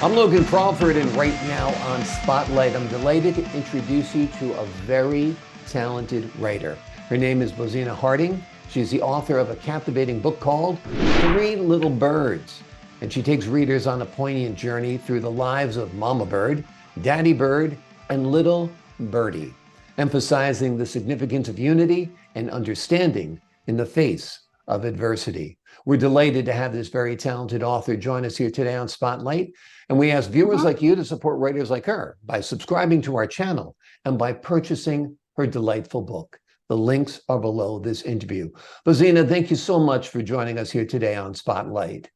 I'm Logan Crawford, and right now on Spotlight, I'm delighted to introduce you to a very talented writer. Her name is Bozena Harding. She's the author of a captivating book called Three Little Birds, and she takes readers on a poignant journey through the lives of Mama Bird, Daddy Bird, and Little Birdie, emphasizing the significance of unity and understanding in the face of adversity. We're delighted to have this very talented author join us here today on Spotlight. And we ask viewers like you to support writers like her by subscribing to our channel and by purchasing her delightful book. The links are below this interview. Bozena, thank you so much for joining us here today on Spotlight.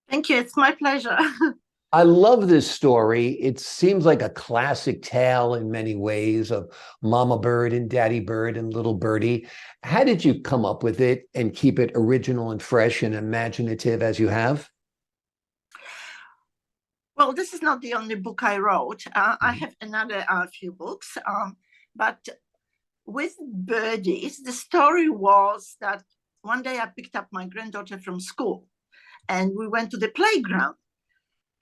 Thank you. It's my pleasure. I love this story. It seems like a classic tale in many ways of Mama Bird and Daddy Bird and Little Birdie. How did you come up with it and keep it original and fresh and imaginative as you have? Well, this is not the only book I wrote. I have another few books, but with birdies, the story was that one day I picked up my granddaughter from school and we went to the playground.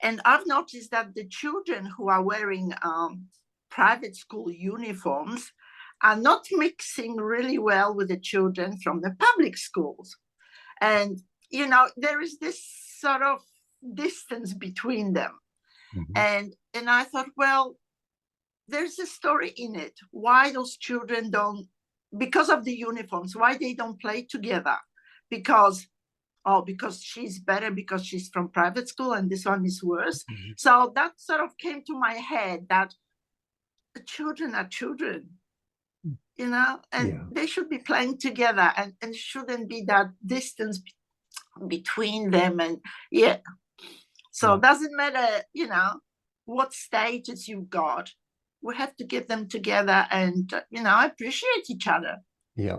And I've noticed that the children who are wearing private school uniforms are not mixing really well with the children from the public schools. And, you know, there is this sort of distance between them. And I thought, well, there's a story in it. Why those children don't, because of the uniforms, why they don't play together? Because she's better because she's from private school and this one is worse. So that sort of came to my head that the children are children, you know, and they should be playing together and shouldn't be that distance between them. And so it doesn't matter, you know, what status you've got. We have to get them together and, you know, appreciate each other. Yeah.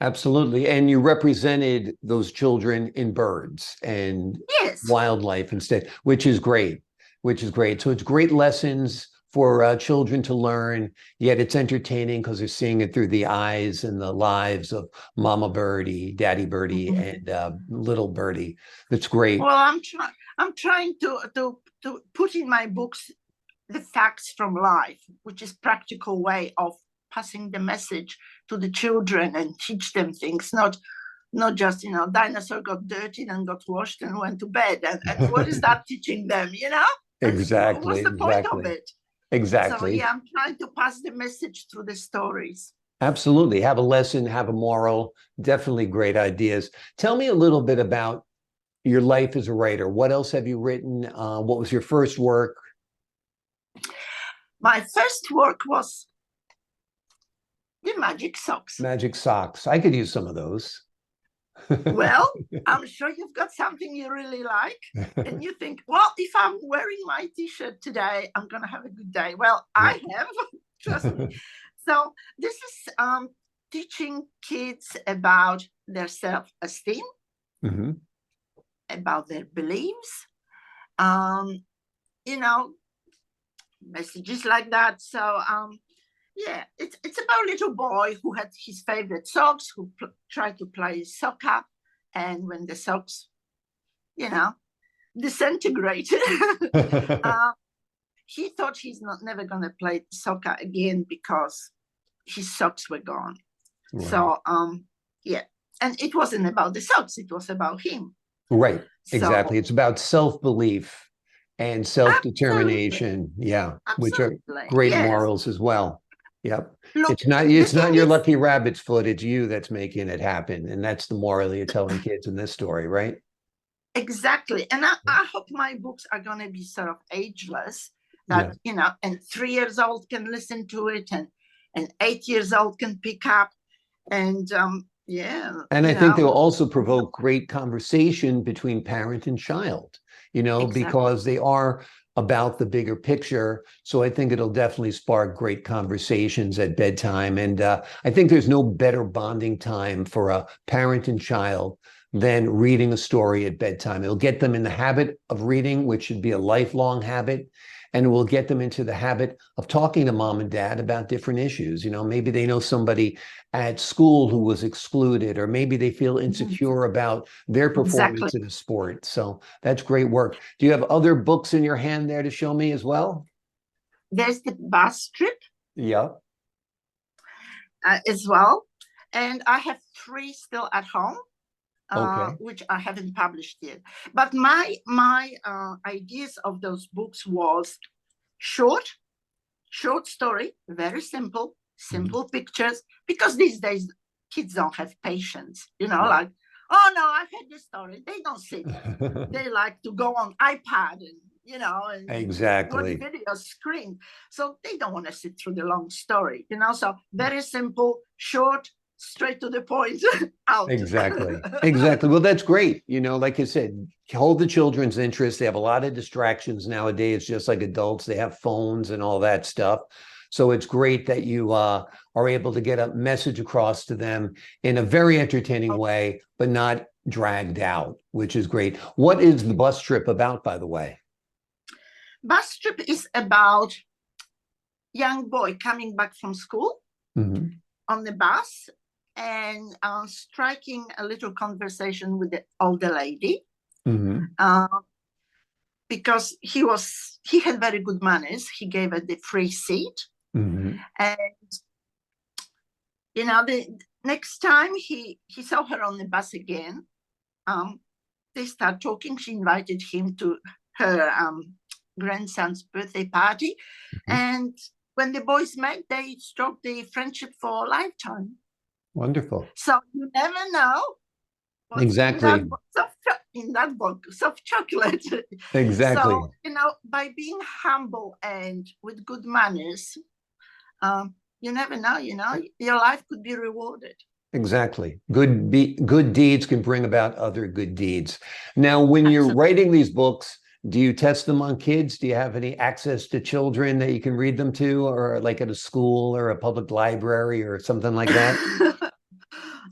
Absolutely. And you represented those children in birds and wildlife instead, which is great, So it's great lessons for children to learn, yet it's entertaining because they're seeing it through the eyes and the lives of Mama Birdie, Daddy Birdie, and Little Birdie. That's great. Well, I'm trying to put in my books the facts from life, which is practical way of passing the message to the children and teach them things, not just, you know, dinosaur got dirty and got washed and went to bed. And what is that teaching them, you know? Exactly. What's the point of it? Exactly. So, I'm trying to pass the message through the stories. Absolutely. Have a lesson, have a moral, definitely great ideas. Tell me a little bit about your life as a writer. What else have you written? What was your first work? My first work was the Magic Socks. Magic Socks. I could use some of those. Well, I'm sure you've got something you really like. And you think, well, if I'm wearing my T-shirt today, I'm going to have a good day. Well, I have, trust me. So this is teaching kids about their self-esteem, about their beliefs, you know, messages like that. So, it's about a little boy who had his favorite socks, who tried to play soccer, and when the socks, you know, disintegrated, he thought he's never going to play soccer again because his socks were gone. Wow. So, and it wasn't about the socks; it was about him. Right. Exactly. So, it's about self-belief and self-determination. Which are great morals as well. Yep. Look, it's not your lucky rabbit's foot, it's you that's making it happen. And that's the moral you're telling kids in this story, right? Exactly. And I hope my books are going to be sort of ageless, that, you know, and 3 years old can listen to it and 8 years old can pick up. And and I think they'll also provoke great conversation between parent and child, you know, because they are about the bigger picture. So I think it'll definitely spark great conversations at bedtime. And I think there's no better bonding time for a parent and child than reading a story at bedtime. It'll get them in the habit of reading, which should be a lifelong habit. and it will get them into the habit of talking to mom and dad about different issues. Maybe they know somebody at school who was excluded, or maybe they feel insecure about their Exactly. performance in a sport. So that's great work. Do you have other books in your hand there to show me as well? There's the Manuscript Yeah. as well. And I have 3 still at home, Okay. which I haven't published yet. But my ideas of those books was short story, very simple, pictures, because these days kids don't have patience, Right. like, oh no, I've had this story. They don't sit. They like to go on iPad and and Exactly. watch video screen. So they don't want to sit through the long story, so very simple, short, straight to the point, out. Exactly. Exactly. Well, that's great. Like I said, hold the children's interest. They have a lot of distractions nowadays, just like adults. They have phones and all that stuff. So it's great that you are able to get a message across to them in a very entertaining way, but not dragged out, which is great. What is the bus trip about, by the way? Bus trip is about young boy coming back from school on the bus and striking a little conversation with the older lady, because he had very good manners. He gave her the free seat, and the next time he saw her on the bus again, they start talking. She invited him to her grandson's birthday party, and when the boys met, they struck the friendship for a lifetime. Wonderful. So you never know what's exactly in that box of chocolate. Exactly. So, by being humble and with good manners, you never know, your life could be rewarded. Exactly. Good deeds can bring about other good deeds. Now, when you're writing these books, do you test them on kids? Do you have any access to children that you can read them to, or like at a school or a public library or something like that?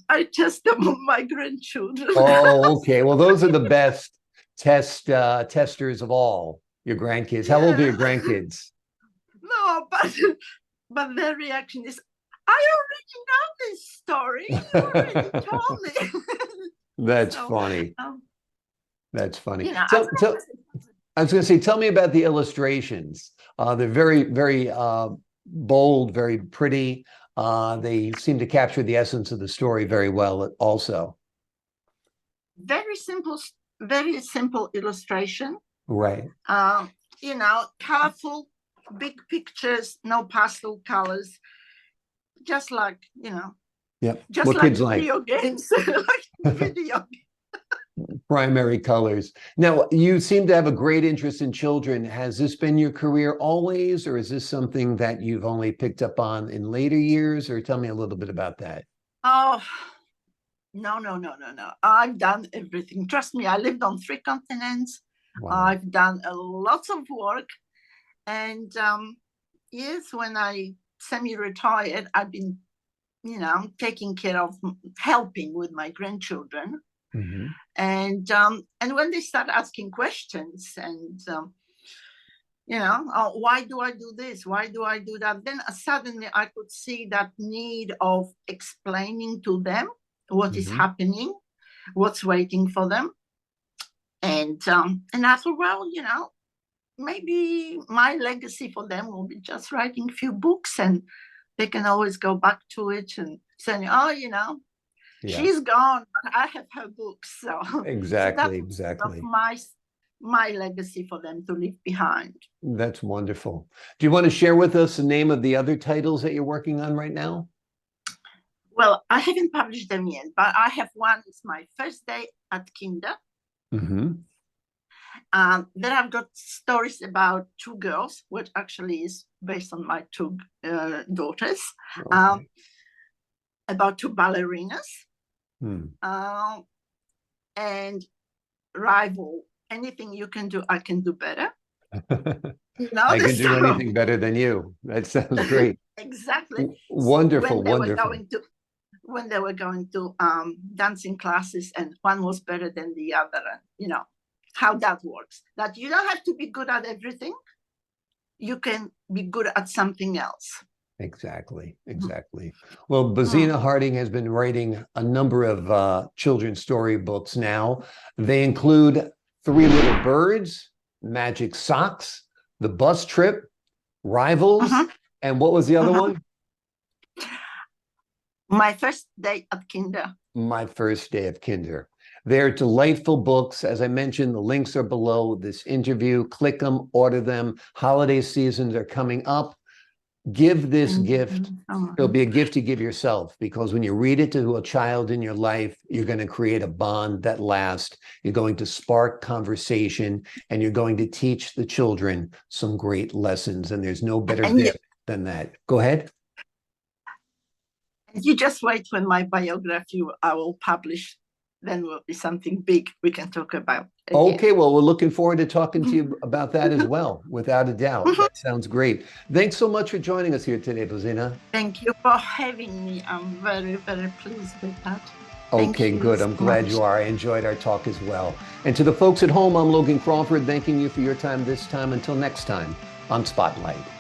I test them on my grandchildren. Oh, okay. Well, those are the best testers of all, your grandkids. How old are your grandkids? No, but their reaction is, I already know this story. You already told me. That's funny. That's funny. I was going to say, tell me about the illustrations. They're very, very bold, very pretty. They seem to capture the essence of the story very well also. Very simple illustration. Right. Colorful, big pictures, no pastel colors. Just like, Yep. Just what like kids video like. games. Like video Primary colors. Now, you seem to have a great interest in children. Has this been your career always, or is this something that you've only picked up on in later years? Or tell me a little bit about that. Oh, no. I've done everything. Trust me, I lived on 3 continents. Wow. I've done a lot of work. And yes, when I semi-retired, I've been, taking care of, helping with my grandchildren. And when they start asking questions and, oh, why do I do this? Why do I do that? Then suddenly I could see that need of explaining to them what is happening, what's waiting for them. And I thought, well, maybe my legacy for them will be just writing a few books, and they can always go back to it and say, oh, she's gone, but I have her books. So exactly. My legacy for them to leave behind. That's wonderful. Do you want to share with us the name of the other titles that you're working on right now? Well, I haven't published them yet, but I have one. It's my first day at Kinder. Then I've got stories about 2 girls, which actually is based on my 2 daughters, about 2 ballerinas, and rival. Anything you can do, I can do better. I can do anything better than you. That sounds great. Exactly. Wonderful. When they were going to dancing classes, and one was better than the other, and how that works. That you don't have to be good at everything. you can be good at something else. Exactly, exactly. Well, Bozena Harding has been writing a number of children's story books now. They include Three Little Birds, Magic Socks, The Bus Trip, Rivals, and what was the other one? My First Day at Kinder. My First Day of Kinder. They're delightful books. As I mentioned, the links are below this interview. Click them, order them. Holiday seasons are coming up. Give this gift. It'll be a gift you give yourself, because when you read it to a child in your life, you're going to create a bond that lasts. You're going to spark conversation, and you're going to teach the children some great lessons. And there's no better gift than that. Go ahead. You just wait when my biography I will publish. Then will be something big we can talk about again. Okay, well, we're looking forward to talking to you about that as well, without a doubt. That sounds great. Thanks so much for joining us here today, Bozena. Thank you for having me. I'm very, very pleased with that. Okay, good. I'm glad you are. I enjoyed our talk as well. And to the folks at home, I'm Logan Crawford, thanking you for your time this time. Until next time on Spotlight.